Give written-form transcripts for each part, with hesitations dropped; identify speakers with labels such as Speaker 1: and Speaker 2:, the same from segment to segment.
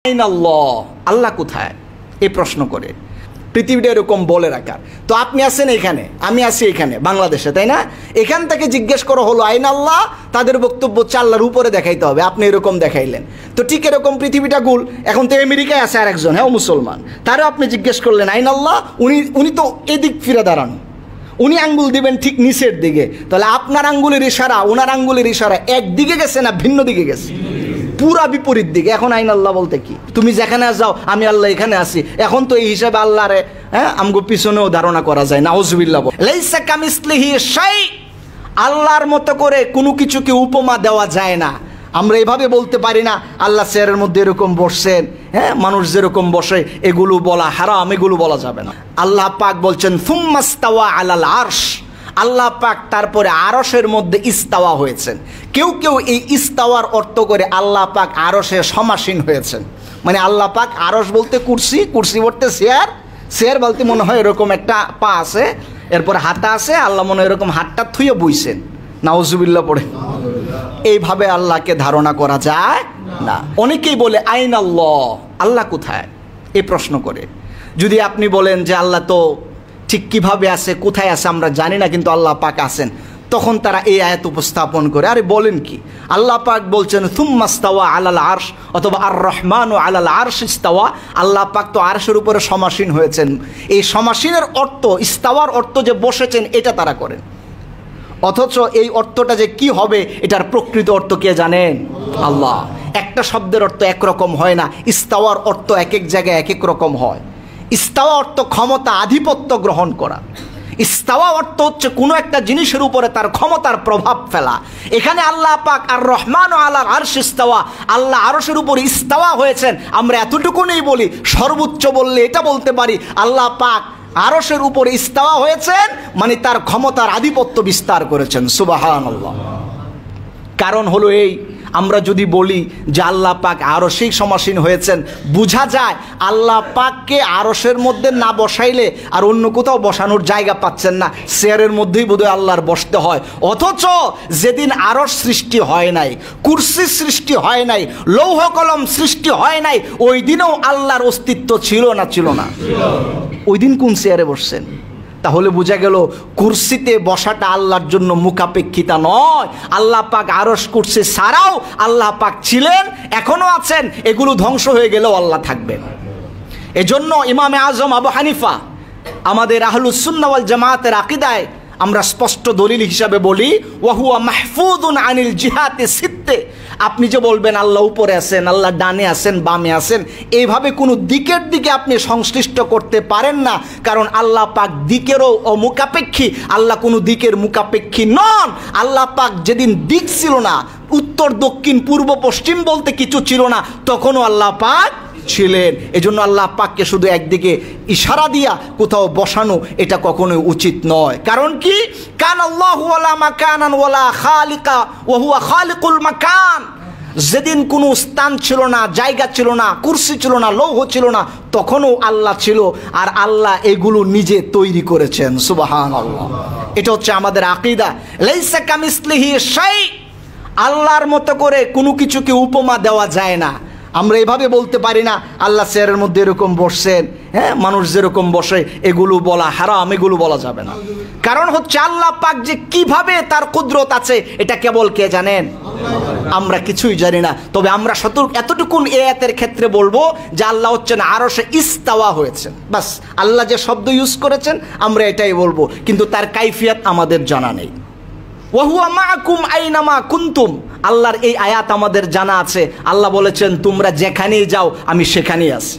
Speaker 1: আল্লাহ, আল্লাহ কোথায় এই প্রশ্ন করে পৃথিবীটা এরকম বলে রাখার। তো আপনি আছেন এখানে, আমি আছি এখানে বাংলাদেশে, তাই না? এখান থেকে জিজ্ঞেস করা হলো আইন আল্লাহ, তাদের বক্তব্য হচ্ছে আল্লাহর উপরে দেখাইতে হবে। আপনি এরকম দেখাইলেন। তো ঠিক এরকম পৃথিবীটা গোল। এখন তো আমেরিকায় আছে আরেকজন, হ্যাঁ, মুসলমান, তারও আপনি জিজ্ঞেস করলেন আইন আল্লাহ, উনি তো এদিক ফিরে দাঁড়ানো, উনি আঙ্গুল দিবেন ঠিক নিচের দিকে। তাহলে আপনার আঙ্গুলের ইশারা ওনার আঙ্গুলের ইশারা একদিকে গেছে না ভিন্ন দিকে গেছে? পুরা বিপরীত দিকে। এখন আইন আল্লাহ বলতে কি? তুমি যেখানে যাও আমি আল্লাহ এখানে আছি। এখন তো এই হিসাবে আল্লাহরে আমগো পিছনেও ধারণা করা যায়। নাউজুবিল্লাহ। লাইসা কামিসলিহি শাই, আল্লাহর মতো করে কোনো কিছুকে উপমা দেওয়া যায় না। আমরা এভাবে বলতে পারি না আল্লাহ চেয়ারের মধ্যে এরকম বসছেন, হ্যাঁ, মানুষ যেরকম বসে, এগুলো বলা হারাম, এগুলো বলা যাবে না। আল্লাহ পাক বলছেন সুম্মাস্তাওয়া আলাল আরশ, আল্লাহ পাক তারপরে আরশের মধ্যে ইস্তাওয়া হয়েছেন। কেউ কেউ এই ইস্তাওয়ার অর্থ করে আল্লাহ পাক আরশে সমাসীন হয়েছেন। মানে আল্লাহ পাক আরশ বলতে কুরসি, কুরসি বলতে চেয়ার, চেয়ার বলতে মনে হয় এরকম একটা পা আছে, এরপরে হাতা আছে, আল্লাহ মনে হয় এরকম হাতটা থুয়ে বইছেন। নাউজুবিল্লাহ পড়ে। এইভাবে আল্লাহকে ধারণা করা যায় না। অনেকেই বলে আইন আল্লাহ, আল্লাহ কোথায় এই প্রশ্ন করে। যদি আপনি বলেন যে আল্লাহ তো ঠিক কিভাবে আছে, কোথায় আছে আমরা জানি না, কিন্তু আল্লাহ পাক আছেন, তখন তারা এই আয়াত উপস্থাপন করে, আরে বলেন কি? আল্লাহ পাক বলছেন সুম্মাস্তাওয়া আলাল আরশ, অথবা আর রহমানু আলাল আরশ ইস্তাওয়া, আল্লাহ পাক তো আরশের উপরে সমাসীন হয়েছেন। এই সমাসীনের অর্থ, ইস্তাওয়ার অর্থ যে বসেছেন, এটা তারা করেন। অথচ এই অর্থটা যে কি হবে এটার প্রকৃত অর্থ কে জানেন? আল্লাহ। একটা শব্দের অর্থ একরকম হয় না, ইস্তাওয়ার অর্থ এক এক জায়গায় এক এক রকম হয়। ইস্তাওয়া অর্থ ক্ষমতা, আধিপত্য গ্রহণ করা। ইস্তাওয়া অর্থ হচ্ছে কোনো একটা জিনিসের উপরে তার ক্ষমতার প্রভাব ফেলা। এখানে আল্লাহ পাক আর রহমান আলাল আরশ ইস্তাওয়া, আল্লাহ আরশের উপরে ইস্তাওয়া হয়েছেন। আমরা এতটুকুনই বলি, সর্বোচ্চ বললে এটা বলতে পারি আল্লাহ পাক আরশের উপরে ইস্তাওয়া হয়েছেন, মানে তার ক্ষমতার আধিপত্য বিস্তার করেছেন। সুবহানাল্লাহ। কারণ হলো এই, আমরা যদি বলি যে আল্লাহ পাক আরশেই সমাসীন হয়েছেন, বোঝা যায় আল্লাহ পাককে আরশের মধ্যে না বসাইলে আর অন্য কোথাও বসানোর জায়গা পাচ্ছেন না, চেয়ারের মধ্যেই বোধহয় আল্লাহর বসতে হয়। অথচ যেদিন আরশ সৃষ্টি হয় নাই, কুরসি সৃষ্টি হয় নাই, লৌহ কলম সৃষ্টি হয় নাই, ওই দিনেও আল্লাহর অস্তিত্ব ছিল না? ছিল না। ওই দিন কোন চেয়ারে বসছেন? তাহলে বোঝা গেল কুরসিতে বসাটা আল্লাহর জন্য মুখাপেক্ষিতা নয়। আল্লাহ পাক আরশ কুরসি ছাড়াও আল্লাহ পাক ছিলেন, এখনো আছেন। এগুলো ধ্বংস হয়ে গেলেও আল্লাহ থাকবেন। এজন্য ইমামে আজম আবু হানিফা, আমাদের আহলুস সুন্নাহ ওয়াল জামাতের আকীদায় আমরা স্পষ্ট দলিল হিসাবে বলি, ওয়াহুয়া মাহফুযুন আনিল জিহাতি সিত্তে। আপনি যে বলবেন আল্লাহ উপরে আছেন, আল্লাহ ডানে আছেন, বামে আছেন, এইভাবে কোনো দিকের দিকে আপনি সংশ্লিষ্ট করতে পারেন না। কারণ আল্লাহ পাক দিকেরও অমুখাপেক্ষী, আল্লাহ কোনো দিকের মুখাপেক্ষী নন। আল্লাহ পাক যেদিন দিক ছিল না, উত্তর দক্ষিণ পূর্ব পশ্চিম বলতে কিছু ছিল না, তখনও আল্লাহ পাক ছিলেন। এজন্য আল্লাহ পাককে শুধু একদিকে ইশারা দিয়া কোথাও বসানো এটা কখনোই উচিত নয়। কারণ কি? কান আল্লাহু ওয়ালা মাকানান ওয়ালা খালিকা ওয়া হুয়া খালিকুল মাকান। যেদিন কোনো স্থান ছিল না, জায়গা ছিল না, কুরসি ছিল না, লৌহ ছিল না, তখনও আল্লাহ ছিল। আর আল্লাহ এগুলো নিজে তৈরি করেছেন। সুবহানাল্লাহ। এটা হচ্ছে আমাদের আকীদা। লাইসা কামিসলিহি শাই, আল্লাহর মতো করে কোনো কিছুকে উপমা দেওয়া যায় না। আমরা এভাবে বলতে পারি না আল্লাহ চেয়ারের মধ্যে এরকম বসছেন, হ্যাঁ, মানুষ যেরকম বসে, এগুলো বলা হারাম, এগুলো বলা যাবে না। কারণ হচ্ছে আল্লাহ পাক যে কিভাবে তার কুদরত আছে এটা কেবল কে জানেন? আমরা কিছুই জানি না। তবে আমরা এতটুকুন এই আয়াতের ক্ষেত্রে বলবো যে আল্লাহ হচ্ছেন আরশে ইস্তাওয়া হয়েছেন। বাস, আল্লাহ যে শব্দ ইউজ করেছেন আমরা এটাই বলবো, কিন্তু তার কাইফিয়াত আমাদের জানা নেই। ওয়াহুয়া মাআকুম আইনামা কুনতুম, আল্লাহর এই আয়াত আমাদের জানা আছে। আল্লাহ বলেছেন তোমরা যেখানেই যাও আমি সেখানেই আছি।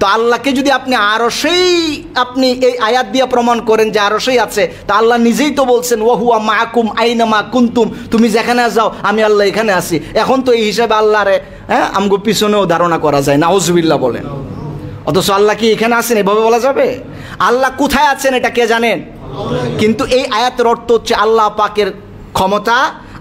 Speaker 1: তো আল্লাহকে যদি আপনি আরশেই আপনি এই আয়াত দিয়ে প্রমাণ করেন যে আরশেই আছে, তা আল্লাহ নিজেই তো বলছেন ওয়াহুয়া মাআকুম আইনামা কুনতুম, তুমি যেখানে যাও আমি আল্লাহ এখানে আছি। এখন তো এই হিসাবে আল্লাহরে আমগো পিছনেও ধারণা করা যায়। নাউজুবিল্লাহ বলেন। অথচ আল্লাহ কি এখানে আছেন এভাবে বলা যাবে? আল্লাহ কোথায় আছেন এটা কে জানেন? কিন্তু এই আয়াতের অর্থ হচ্ছে আল্লাহ পাকের ক্ষমতা,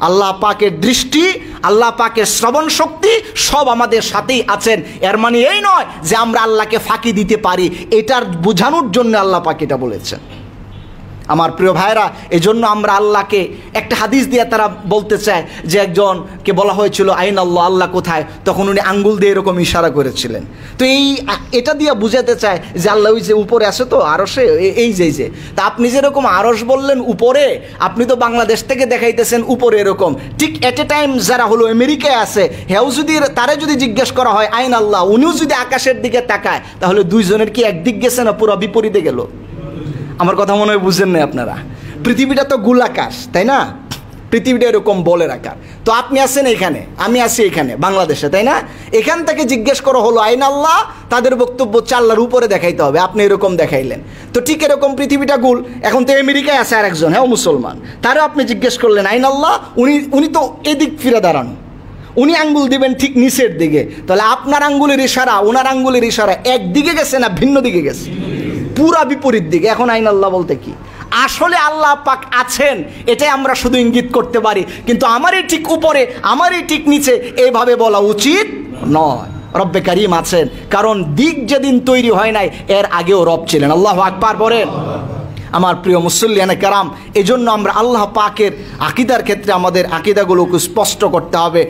Speaker 1: আল্লাহ পাকের দৃষ্টি, আল্লাহ পাকের শ্রবণ শক্তি সব আমাদের সাথেই আছেন। এর মানে এই নয় যে আমরা আল্লাহকে ফাঁকি দিতে পারি, এটার বোঝানোর জন্য আল্লাহ পাক এটা বলেছেন। আমার প্রিয় ভাইরা, এজন্য আমরা আল্লাহকে একটা হাদিস দিয়ে তারা বলতে চায় যে একজনকে বলা হয়েছিল আইন আল্লাহ, আল্লাহ কোথায়, তখন উনি আঙ্গুল দিয়ে এরকম ইশারা করেছিলেন। তো এটা দিয়ে বুঝাতে চায় যে আল্লাহ ওই যে উপরে আছে তো আরশে, এই যে তা আপনি যেরকম আরশ বললেন উপরে, আপনি তো বাংলাদেশ থেকে দেখাইতেছেন উপরে এরকম। ঠিক এট এ টাইম যারা হলো আমেরিকায় আছে, হেও যদি তারে যদি জিজ্ঞেস করা হয় আইন আল্লাহ, উনিও যদি আকাশের দিকে তাকায়, তাহলে দুইজনের কি একদিক গেছে না পুরো বিপরীতে গেল? আমার কথা মনে হয় বুঝেন না আপনারা। পৃথিবীটা তো গোলাকাশ, তাই না? পৃথিবীটা এরকম বলের আকার। তো আপনি আছেন এখানে, আমি আছি এখানে বাংলাদেশে, তাই না? এখান থেকে জিজ্ঞেস করা হলো আইন আল্লাহ, তাদের বক্তব্য আল্লাহর উপরে দেখাইতে হবে, আপনি এরকম দেখাইলেন। তো ঠিক এরকম পৃথিবীটা গোল। এখন তো আমেরিকায় আছে আরেকজন, হ্যাঁ মুসলমান, তারও আপনি জিজ্ঞেস করলেন আইন আল্লাহ, উনি তো এদিক ফিরে দাঁড়ানো, উনি আঙ্গুল দিবেন ঠিক নিচের দিকে, তাহলে আপনার আঙ্গুলের ইশারা ওনার আঙ্গুলের ইশারা একদিকে গেছে না ভিন্ন দিকে গেছে? পুরা বিপরীত দিকে। এখন আইন আল্লাহ বলতে কি? আসলে আল্লাহ পাক আছেন এটাই আমরা শুধু ইঙ্গিত করতে পারি, কিন্তু আমারই ঠিক উপরে আমারই ঠিক নিচে এইভাবে বলা উচিত নয়। রব্বে কারিম আছেন, কারণ দিক যেদিন তৈরি হয় নাই এর আগেও রব ছিলেন। আল্লাহু আকবার বলেন। আমার প্রিয় মুসল্লিয়ানে কেরাম, এজন্য আমরা আল্লাহ পাকের আকীদার ক্ষেত্রে আমাদের আকীদাগুলোকে স্পষ্ট করতে হবে।